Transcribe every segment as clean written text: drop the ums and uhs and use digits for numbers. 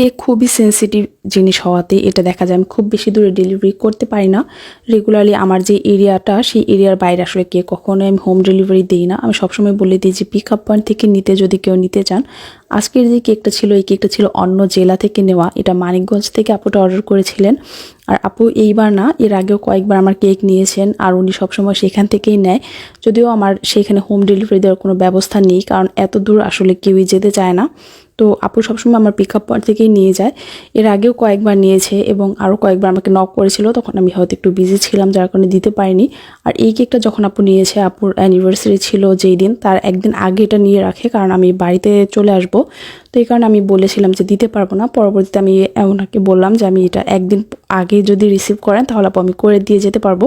Cake খুবই sensitive জিনিস হওয়াতে এটা দেখা যায় আমি খুব বেশি দূরে ডেলিভারি করতে পারি না। রেগুলারলি আমার যে এরিয়াটা সেই এরিয়ার বাইরে আসলে কেক কখনোই আমি হোম ডেলিভারি দিই না। আমি সবসময় বলে দিই যে পিক আপ পয়েন্ট থেকে নিতে যদি কেউ নিতে চান। আজকের যে কেকটা ছিল এই কেকটা ছিল অন্য জেলা থেকে নেওয়া, এটা মানিকগঞ্জ থেকে আপুটা অর্ডার করেছিলেন। আর আপু এইবার না এর আগেও কয়েকবার আমার কেক নিয়েছেন আর উনি সবসময় সেখান থেকেই নেয়। যদিও আমার সেখানে হোম ডেলিভারি দেওয়ার কোনো ব্যবস্থা নেই, কারণ এত দূর আসলে কেউই যেতে চায় না। তো আপু সবসময় আমার পিক আপ পয়েন্ট থেকেই নিয়ে যায়। এর আগেও কয়েকবার নিয়েছে এবং আরও কয়েকবার আমাকে নক করেছিল, তখন আমি হয়তো একটু বিজি ছিলাম যার কারণে দিতে পারিনি। আর এই কেকটা যখন আপু নিয়েছে, আপুর অ্যানিভার্সারি ছিল যেই দিন তার একদিন আগে এটা নিয়ে রাখে, কারণ আমি বাড়িতে চলে আসব। তো এই কারণে আমি বলেছিলাম যে দিতে পারবো না। পরবর্তীতে আমি ওনাকে বললাম যে আমি এটা একদিন আগে যদি রিসিভ করেন তাহলে আপু আমি করে দিয়ে যেতে পারবো।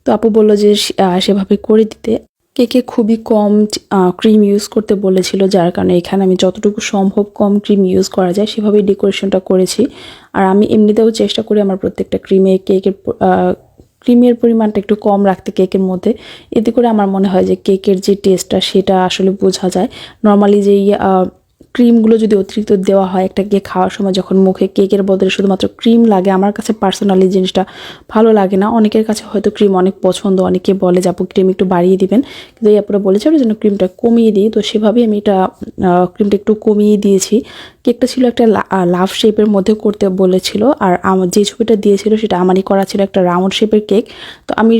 তো আপু বললো যে সেভাবে করে দিতে। কেকে খুবই কম ক্রিম ইউজ করতে বলেছিল, যার কারণে এখানে আমি যতটুকু সম্ভব কম ক্রিম ইউজ করা যায় সেভাবেই ডেকোরেশনটা করেছি। আর আমি এমনিতেও চেষ্টা করি আমার প্রত্যেকটা ক্রিমের পরিমাণটা একটু কম রাখতে কেকের মধ্যে। এতে করে আমার মনে হয় যে কেকের যে টেস্টটা সেটা আসলে বোঝা যায়। নর্মালি যেই ক্রিমগুলো যদি অতিরিক্ত দেওয়া হয় একটা কেক খাওয়ার সময়, যখন মুখে কেকের বদলে শুধুমাত্র ক্রিম লাগে, আমার কাছে পার্সোনালি জিনিসটা ভালো লাগে না। অনেকের কাছে হয়তো ক্রিম অনেক পছন্দ, অনেকে বলে যে আপু ক্রিম একটু বাড়িয়ে দিবেন, কিন্তু এই আপুরা বলেছে ওর জন্য ক্রিমটা কমিয়ে দিই। তো সেভাবেই আমি এটা ক্রিমটা একটু কমিয়ে দিয়েছি। কেকটা ছিল একটা লাভ শেপের মধ্যে করতে বলেছিল, আর আমার যে ছবিটা দিয়েছিল সেটা আমারই করা ছিল একটা রাউন্ড শেপের কেক। তো আমি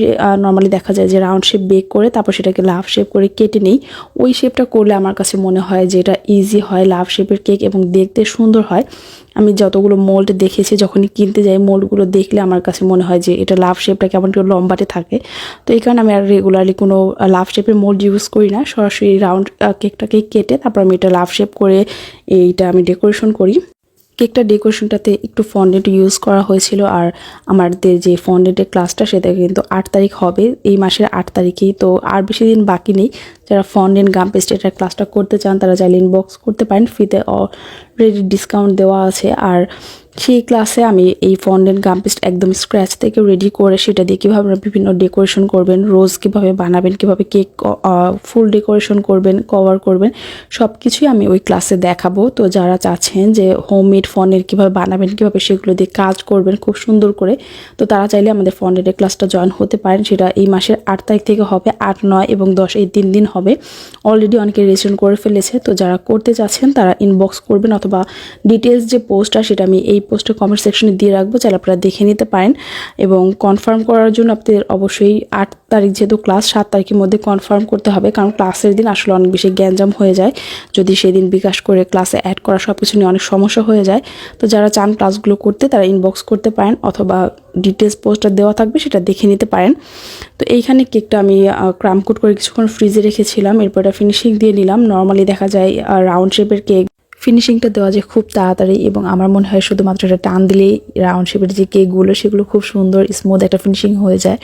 নর্মালি দেখা যায় যে রাউন্ড শেপ বেক করে তারপর সেটাকে লাভ শেপ করে কেটে নেই। ওই শেপটা করলে আমার কাছে মনে হয় যে এটা ইজি হয় লাভ শেপের কেক এবং দেখতে সুন্দর হয়। আমি যতগুলো মোল্ড দেখেছি যখনই কিনতে যাই, মোল্ডগুলো দেখলে আমার কাছে মনে হয় যে এটা লাভ শেপটা কেমন একটু লম্বাটে থাকে। তো এই কারণে আমি আর রেগুলারলি কোনো লাভ শেপের মোল্ড ইউজ করি না, সরাসরি রাউন্ড কেকটাকে কেটে তারপর আমি এটা লাভ শেপ করে এইটা আমি ডেকোরেশন করি। কেকটা ডেকোরেশনটাতে একটু ফন্ডেন্ট ইউজ করা হয়েছিল। আর আমাদের যে ফন্ডেন্টের ক্লাসটা সেটা কিন্তু 8 তারিখ হবে, এই মাসের 8 তারিখেই। তো আর বেশি দিন বাকি নেই। যারা ফন্ডেন্ট গাম পেস্ট এটার ক্লাসটা করতে চান তারা চাইলে ইনবক্স করতে পারেন, ফ্রিতে অলরেডি ডিসকাউন্ট দেওয়া আছে। আর সেই ক্লাসে আমি এই ফন্ডেন্ট গাম পেস্ট একদম স্ক্র্যাচ থেকে রেডি করে সেটা দিয়ে কীভাবে আপনারা বিভিন্ন ডেকোরেশন করবেন, রোজ কীভাবে বানাবেন, কীভাবে কেক ফুল ডেকোরেশন করবেন, কভার করবেন, সব কিছুই আমি ওই ক্লাসে দেখাবো। তো যারা চাচ্ছেন যে হোমমেড ফন্ডেন্ট কীভাবে বানাবেন, কীভাবে সেগুলো দিয়ে কাজ করবেন খুব সুন্দর করে, তো তারা চাইলে আমাদের ফন্ডেন্টের ক্লাসটা জয়েন হতে পারেন। সেটা এই মাসের 8 তারিখ থেকে হবে, 8, 9 এবং 10 এই 3 দিন হবে। অলরেডি অনেকে রেজিস্ট্রেশন করে ফেলেছে। তো যারা করতে চাচ্ছেন তারা ইনবক্স করবেন, অথবা ডিটেলস যে পোস্টটা সেটা আমি এই পোস্টের কমেন্ট সেকশনে দিয়ে রাখবো, চাইলে আপনারা দেখে নিতে পারেন। এবং কনফার্ম করার জন্য আপনাদের অবশ্যই 8 তারিখ যেহেতু ক্লাস, 7 তারিখের মধ্যে কনফার্ম করতে হবে, কারণ ক্লাসের দিন আসলে অনেক বেশি গ্যাঞ্জাম হয়ে যায়। যদি সেদিন বিকাশ করে ক্লাসে অ্যাড করা সব কিছু নিয়ে অনেক সমস্যা হয়ে যায়। তো যারা চান ক্লাসগুলো করতে তারা ইনবক্স করতে পারেন, অথবা ডিটেলস পোস্টটা দেওয়া থাকবে সেটা দেখে নিতে পারেন। তো এইখানে কেকটা আমি ক্রামকুট করে কিছুক্ষণ ফ্রিজে রেখেছিলাম, এরপর এটা ফিনিশিং দিয়ে নিলাম। নর্মালি দেখা যায় রাউন্ড শেপের কেক ফিনিশিংটা দেওয়া যায় খুব তাড়াতাড়ি, এবং আমার মনে হয় শুধুমাত্র এটা টান দিলেই রাউন্ড শেপের যে কেকগুলো সেগুলো খুব সুন্দর স্মুথ একটা ফিনিশিং হয়ে যায়।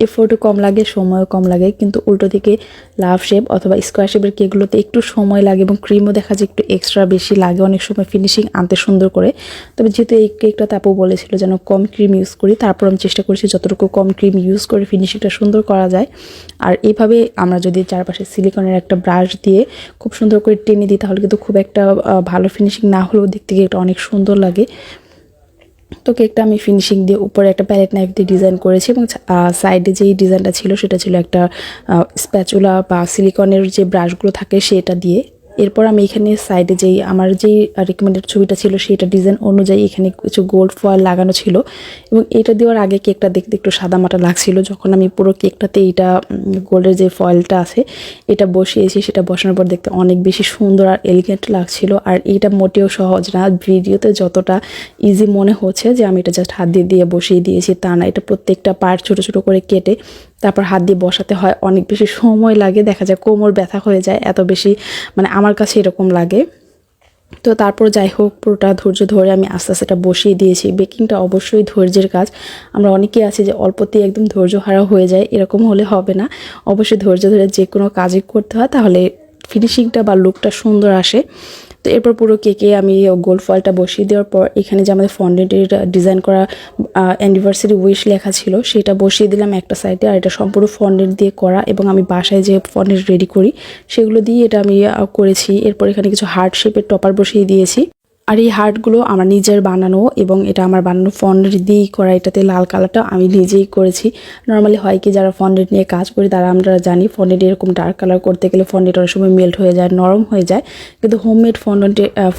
এফোর্টও কম লাগে, সময়ও কম লাগে। কিন্তু উল্টো দিকে লাভ শেপ অথবা স্কোয়ার শেপের কেকগুলোতে একটু সময় লাগে এবং ক্রিমও দেখা যায় একটু এক্সট্রা বেশি লাগে অনেক সময় ফিনিশিং আনতে সুন্দর করে। তবে যেহেতু এই কেকটাতে আপু বলেছিল যেন কম ক্রিম ইউজ করি, তারপর আমি চেষ্টা করেছি যতটুকু কম ক্রিম ইউজ করে ফিনিশিংটা সুন্দর করা যায়। আর এইভাবে আমরা যদি চারপাশে সিলিকনের একটা ব্রাশ দিয়ে খুব সুন্দর করে টেনে দিই তাহলে কিন্তু খুব একটা ভালো ফিনিশিং না হলেও দেখতে গিয়ে এটা অনেক সুন্দর লাগে। তো কেকটা আমি ফিনিশিং দিয়ে উপরে একটা প্যালেট নাইফ দিয়ে ডিজাইন করেছি, এবং সাইডে যেই ডিজাইনটা ছিল সেটা ছিল একটা স্প্যাচুলা বা সিলিকনের যে ব্রাশগুলো থাকে সেটা দিয়ে। এরপর আমি এখানে সাইডে আমার যেই রিকমেন্ডেড ছবিটা ছিল সেটা ডিজাইন অনুযায়ী এখানে কিছু গোল্ড ফয়েল লাগানো ছিল, এবং এটা দেওয়ার আগে কেকটা দেখতে একটু সাদামাটা লাগছিল। যখন আমি পুরো কেকটাতে এইটা গোল্ডের যে ফয়েলটা আছে এটা বসিয়েছি, সেটা বসানোর পর দেখতে অনেক বেশি সুন্দর আর এলিগেন্ট লাগছিল। আর এইটা মোটেও সহজ না, ভিডিওতে যতটা ইজি মনে হচ্ছে যে আমি এটা জাস্ট হাত দিয়ে বসিয়ে দিয়েছি তা না, এটা প্রত্যেকটা পার্ট ছোট ছোট করে কেটে তারপর হাত দিয়ে বসাতে হয়, অনেক বেশি সময় লাগে, দেখা যায় কোমর ব্যথা হয়ে যায়, এত বেশি মানে আমার কাছে এরকম লাগে। তো তারপর যাই হোক পুরোটা ধৈর্য ধরে আমি আস্তে আস্তে এটা বসিয়ে দিয়েছি। বেকিংটা অবশ্যই ধৈর্যের কাজ। আমরা অনেকেই আছি যে অল্পতেই একদম ধৈর্য হারা হয়ে যায়, এরকম হলে হবে না। অবশ্যই ধৈর্য ধরে যে কোনো কাজই করতে হয়, তাহলে ফিনিশিংটা বা লুকটা সুন্দর আসে। তো এরপর পুরো কেকে আমি গোল্ড ফয়েলটা বসিয়ে দেওয়ার পর এখানে যে আমাদের ফন্ডেন্টের ডিজাইন করা অ্যানিভার্সারি উইশ লেখা ছিল সেটা বসিয়ে দিলাম একটা সাইডে। আর এটা সম্পূর্ণ ফন্ডেন্ট দিয়ে করা, এবং আমি বাসায় যে ফন্ডেন্ট রেডি করি সেগুলো দিয়ে এটা আমি করেছি। এরপর এখানে কিছু হার্ট শেপের টপার বসিয়ে দিয়েছি। আর এই হার্টগুলো আমার নিজের বানানো এবং এটা আমার বানানো ফন্ডেন্ট দিয়েই করা। এটাতে লাল কালারটা আমি নিজেই করেছি। নর্মালি হয় কি যারা ফন্ডেন্ট নিয়ে কাজ করি তারা আমরা জানি ফন্ডেন্ট এরকম ডার্ক কালার করতে গেলে ফন্ডেন্ট অনেক সময় মেল্ট হয়ে যায়, নরম হয়ে যায়। কিন্তু হোমমেড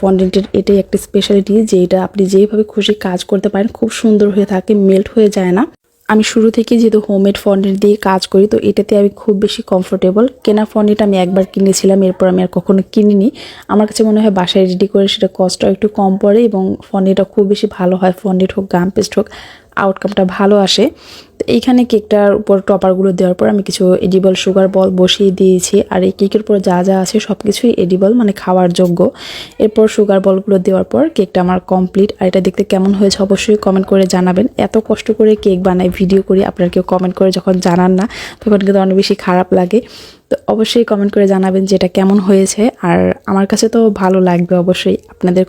ফন্ডেন্টের এটাই একটা স্পেশালিটি যে এটা আপনি যেইভাবে খুশি কাজ করতে পারেন, খুব সুন্দর হয়ে থাকে, মেল্ট হয়ে যায় না। আমি শুরু থেকে যেহেতু হোমমেড ফন্ডেন্ট দিয়ে কাজ করি তো এটাতে আমি খুব বেশি কমফোর্টেবল। কেনা ফন্ডেন্ট আমি একবার কিনেছিলাম, এরপর আমি আর কখনো কিনিনি। আমার কাছে মনে হয় বাসায় রেডি করে সেটা কস্টটা একটু কম পড়ে এবং ফন্ডেন্টটা খুব বেশি ভালো হয়। ফন্ডেন্ট হোক গাম পেস্ট হোক, আউটকামটা ভালো আসে। তো এইখানে কেকটার উপর টপারগুলো দেওয়ার পর আমি কিছু এডিবল সুগার বল বসিয়ে দিয়েছি। আর এই কেকের উপর যা যা আছে সব কিছুই এডিবল, মানে খাওয়ার যোগ্য। এরপর সুগার বলগুলো দেওয়ার পর কেকটা আমার কমপ্লিট। আর এটা দেখতে কেমন হয়েছে অবশ্যই কমেন্ট করে জানাবেন। এত কষ্ট করে কেক বানাই, ভিডিও করি, আপনারা কেউ কমেন্ট করে যখন জানান না তখন কিন্তু অনেক বেশি খারাপ লাগে। তো অবশ্যই কমেন্ট করে জানাবেন যে এটা কেমন হয়েছে। আর আমার কাছে তো ভালো লাগবে অবশ্যই আপনাদের